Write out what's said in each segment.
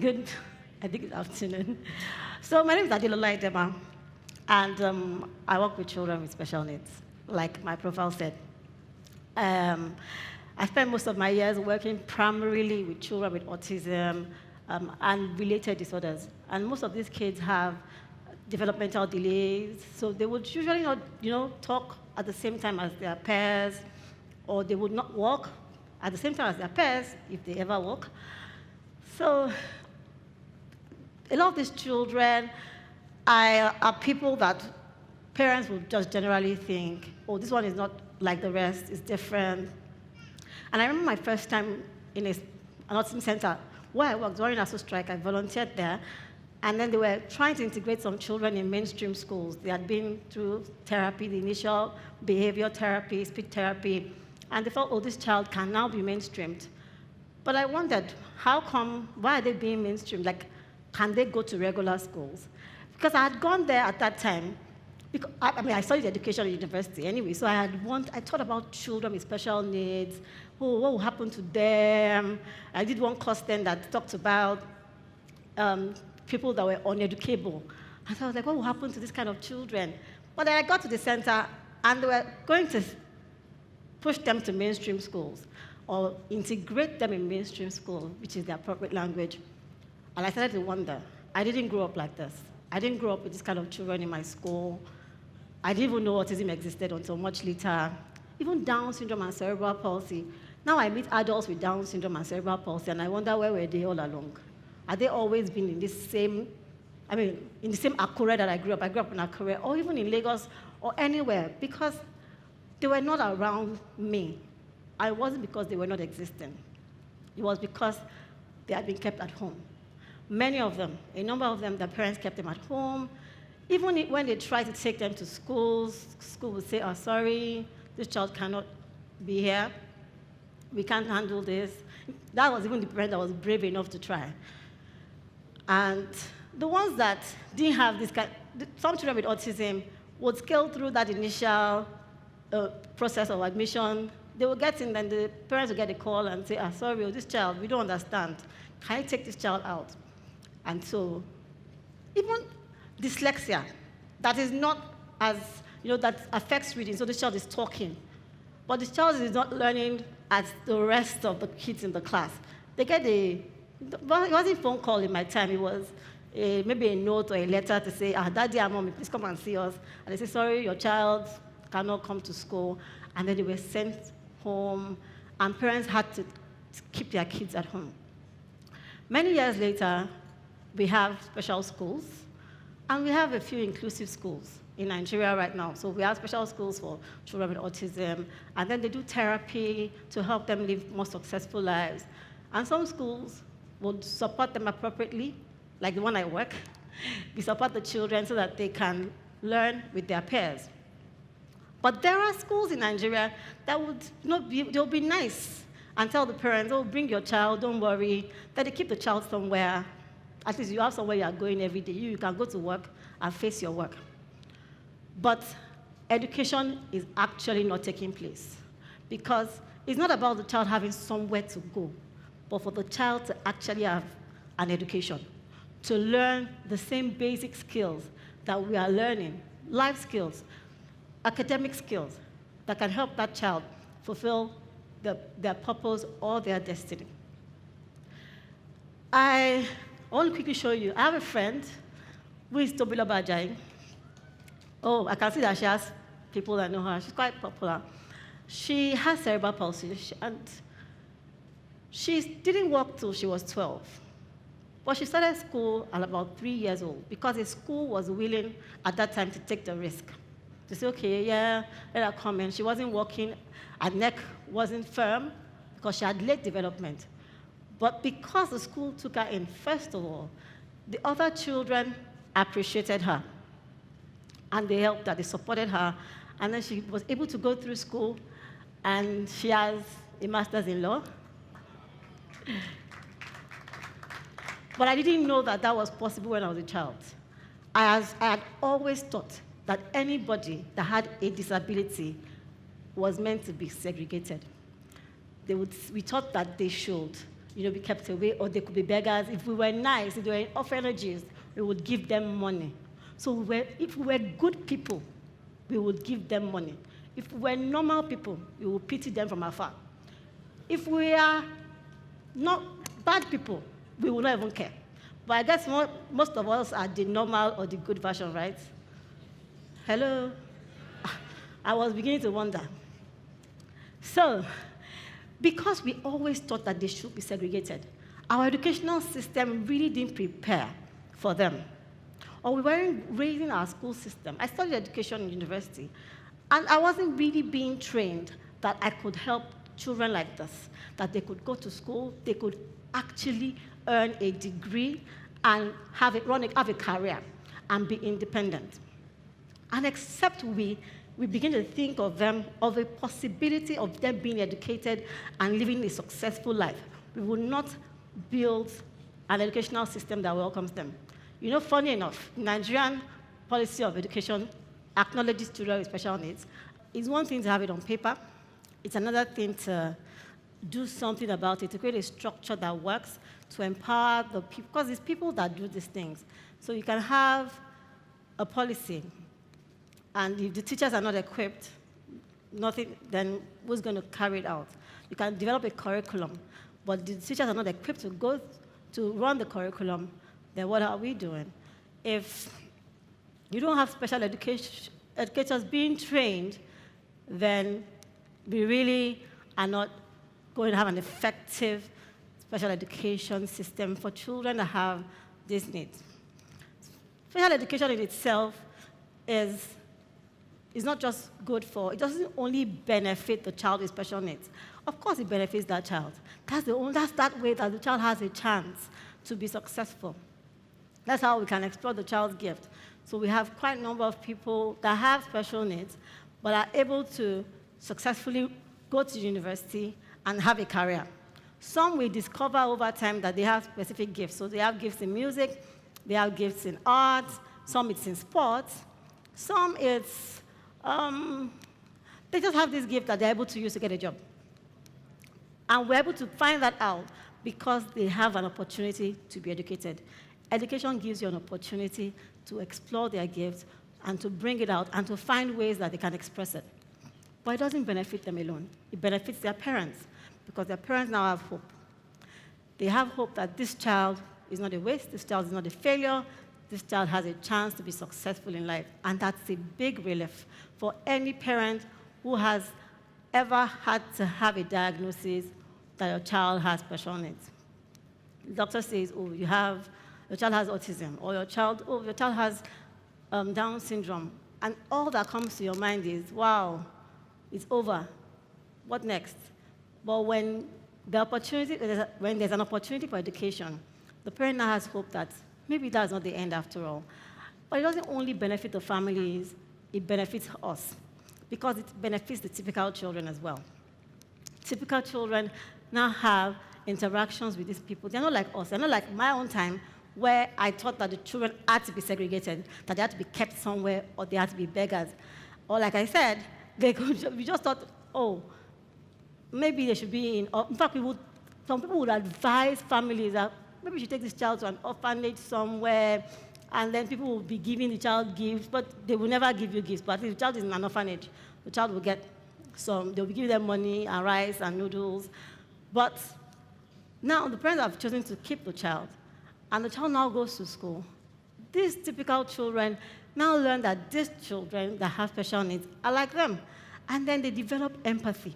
Good, I think it's afternoon. So my name is Adelola Edema, and I work with children with special needs, like my profile said. Um, I spent most of my years working primarily with children with autism and related disorders. And most of these kids have developmental delays, so they would usually not, talk at the same time as their peers, or they would not walk at the same time as their peers, if they ever walk. So a lot of these children are people that parents would just generally think, oh, this one is not like the rest, it's different. And I remember my first time in an autism center where I worked during ASU strike. I volunteered there, and then they were trying to integrate some children in mainstream schools. They had been through therapy, the initial behavior therapy, speech therapy, and they felt, oh, this child can now be mainstreamed. But I wondered, why are they being mainstreamed? Like, can they go to regular schools? Because I had gone there at that time. Because, I studied education at university anyway, so I thought about children with special needs. Oh, what will happen to them? I did one course then that talked about people that were uneducable. And so I was like, what will happen to this kind of children? But then I got to the center, and they were going to push them to mainstream schools or integrate them in mainstream school, which is the appropriate language. And I started to wonder, I didn't grow up like this. I didn't grow up with this kind of children in my school. I didn't even know autism existed until much later. Even Down syndrome and cerebral palsy. Now I meet adults with Down syndrome and cerebral palsy, and I wonder where were they all along? Are they always been in this same, in the same Akure that I grew up? I grew up in Akure, or even in Lagos, or anywhere, because they were not around me. It wasn't because they were not existing. It was because they had been kept at home. Many of them, a number of them, their parents kept them at home. Even when they tried to take them to schools, school would say, oh, sorry, this child cannot be here. We can't handle this. That was even the parent that was brave enough to try. And the ones that didn't have this kind, some children with autism would scale through that initial process of admission. They would get in, then the parents would get a call and say, sorry, this child, we don't understand. Can you take this child out? And so, even dyslexia, that is not as, that affects reading, so the child is talking. But the child is not learning as the rest of the kids in the class. They get it wasn't a phone call in my time, it was maybe a note or a letter to say, Daddy and Mommy, please come and see us. And they say, sorry, your child cannot come to school. And then they were sent home, and parents had to keep their kids at home. Many years later, we have special schools, and we have a few inclusive schools in Nigeria right now. So we have special schools for children with autism, and then they do therapy to help them live more successful lives. And some schools would support them appropriately, like the one I work. We support the children so that they can learn with their peers. But there are schools in Nigeria that would they'll be nice and tell the parents, oh, bring your child, don't worry, that they keep the child somewhere. At least you have somewhere you are going every day. You can go to work and face your work. But education is actually not taking place, because it's not about the child having somewhere to go, but for the child to actually have an education, to learn the same basic skills that we are learning, life skills, academic skills that can help that child fulfill their purpose or their destiny. I want to quickly show you. I have a friend who is Tobilo Bajai. Oh, I can see that she has people that know her. She's quite popular. She has cerebral palsy, and she didn't work till she was 12. But she started school at about 3 years old because the school was willing at that time to take the risk. To say, okay, yeah, let her come in. She wasn't working, her neck wasn't firm because she had late development. But because the school took her in, first of all, the other children appreciated her. And they helped her, they supported her. And then she was able to go through school, and she has a master's in law. But I didn't know that that was possible when I was a child. I had always thought that anybody that had a disability was meant to be segregated. We thought that they should be kept away, or they could be beggars. If we were nice, if they were in orphanages, we would give them money. So if we were good people, we would give them money. If we were normal people, we would pity them from afar. If we are not bad people, we will not even care. But I guess most of us are the normal or the good version, right? Hello? I was beginning to wonder. So, because we always thought that they should be segregated, our educational system really didn't prepare for them. Or we weren't raising our school system. I studied education in university, and I wasn't really being trained that I could help children like this, that they could go to school, they could actually earn a degree and have a career and be independent. And except we begin to think of them, of a possibility of them being educated and living a successful life, we will not build an educational system that welcomes them. Funny enough, Nigerian policy of education acknowledges children with special needs. It's one thing to have it on paper. It's another thing to do something about it, to create a structure that works, to empower the people, because it's people that do these things. So you can have a policy, and if the teachers are not equipped, then who's going to carry it out? You can develop a curriculum, but the teachers are not equipped to run the curriculum, then what are we doing? If you don't have special educators being trained, then we really are not going to have an effective special education system for children that have these needs. Special education in itself is not just good it doesn't only benefit the child with special needs. Of course, it benefits that child. That's that way that the child has a chance to be successful. That's how we can explore the child's gift. So we have quite a number of people that have special needs, but are able to successfully go to university and have a career. Some we discover over time that they have specific gifts. So they have gifts in music, they have gifts in art, some it's in sports, some it's, they just have this gift that they're able to use to get a job. And we're able to find that out because they have an opportunity to be educated. Education gives you an opportunity to explore their gifts and to bring it out and to find ways that they can express it. But it doesn't benefit them alone. It benefits their parents because their parents now have hope. They have hope that this child is not a waste, this child is not a failure, this child has a chance to be successful in life. And that's a big relief for any parent who has ever had to have a diagnosis that your child has special needs. The doctor says, your child has autism, or your child has Down syndrome. And all that comes to your mind is, wow, it's over. What next? But when there's an opportunity for education, the parent now has hope that maybe that's not the end after all. But it doesn't only benefit the families, it benefits us, because it benefits the typical children as well. Typical children now have interactions with these people. They're not like us. They're not like my own time, where I thought that the children had to be segregated, that they had to be kept somewhere, or they had to be beggars. Or like I said, we just thought, maybe they should be in fact, some people would advise families that maybe you should take this child to an orphanage somewhere, and then people will be giving the child gifts, but they will never give you gifts. But if the child is in an orphanage, the child will get they'll be giving them money and rice and noodles. But now the parents have chosen to keep the child, and the child now goes to school. These typical children now learn that these children that have special needs are like them, and then they develop empathy.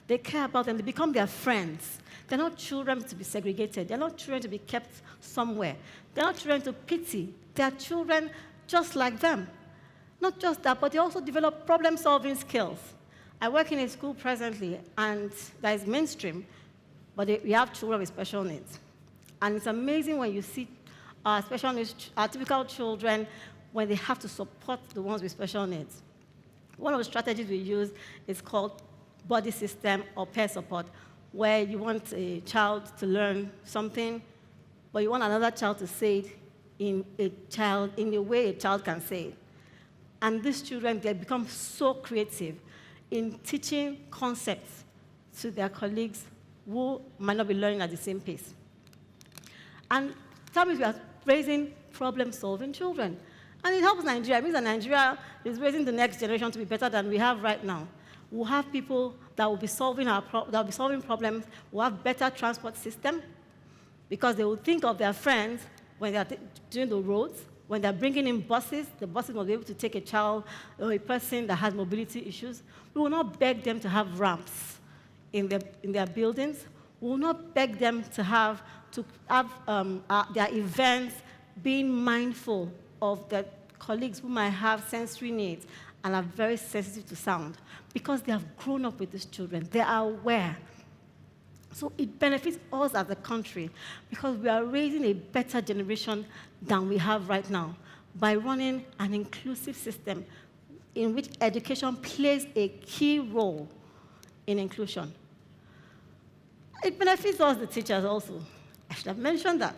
They care about them. They become their friends. They're not children to be segregated. They're not children to be kept somewhere. They're not children to pity. They're children just like them. Not just that, but they also develop problem-solving skills. I work in a school presently, and that is mainstream, but we have children with special needs. And it's amazing when you see our typical children, when they have to support the ones with special needs. One of the strategies we use is called body system or peer support, where you want a child to learn something, but you want another child to say it in a way a child can say it. And these children, they become so creative in teaching concepts to their colleagues who might not be learning at the same pace. And that means we are raising problem-solving children. And it helps Nigeria. It means that Nigeria is raising the next generation to be better than we have right now. We'll have people that will be solving problems. We'll have better transport system because they will think of their friends when they are doing the roads. When they're bringing in buses, the buses must be able to take a child or a person that has mobility issues. We will not beg them to have ramps in their buildings. We will not beg them to have their events being mindful of their colleagues who might have sensory needs and are very sensitive to sound because they have grown up with these children. They are aware. So it benefits us as a country because we are raising a better generation than we have right now by running an inclusive system in which education plays a key role in inclusion. It benefits us, the teachers, also. I should have mentioned that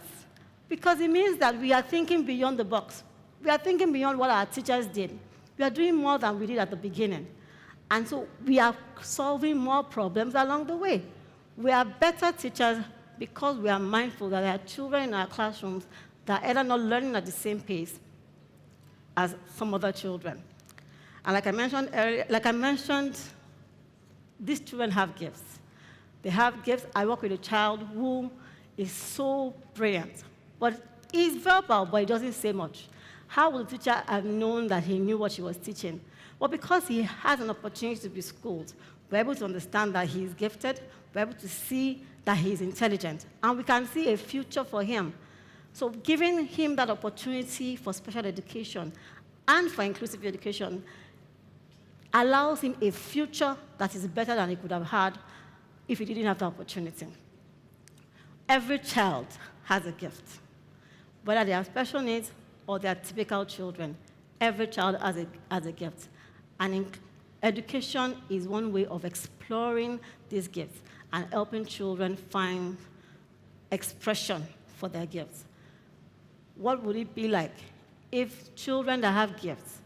because it means that we are thinking beyond the box. We are thinking beyond what our teachers did. We are doing more than we did at the beginning. And so we are solving more problems along the way. We are better teachers because we are mindful that there are children in our classrooms that are either not learning at the same pace as some other children. And like I mentioned earlier, these children have gifts. They have gifts. I work with a child who is so brilliant, but he's verbal, but he doesn't say much. How would the teacher have known that he knew what she was teaching? Well, because he has an opportunity to be schooled, we're able to understand that he's gifted, we're able to see that he's intelligent, and we can see a future for him. So giving him that opportunity for special education and for inclusive education allows him a future that is better than he could have had if he didn't have the opportunity. Every child has a gift. Whether they have special needs or they are typical children, every child has a gift. And education is one way of exploring these gifts and helping children find expression for their gifts. What would it be like if children that have gifts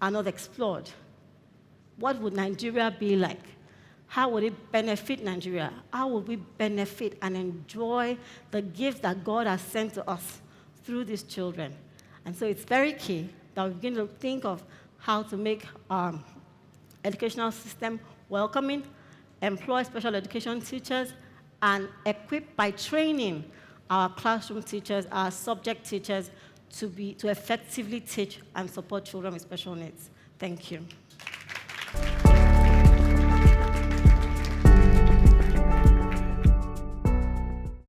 are not explored? What would Nigeria be like? How would it benefit Nigeria? How would we benefit and enjoy the gifts that God has sent to us through these children? And so it's very key that we begin to think of how to make our educational system welcoming, employ special education teachers, and equip by training our classroom teachers, our subject teachers, to effectively teach and support children with special needs. Thank you.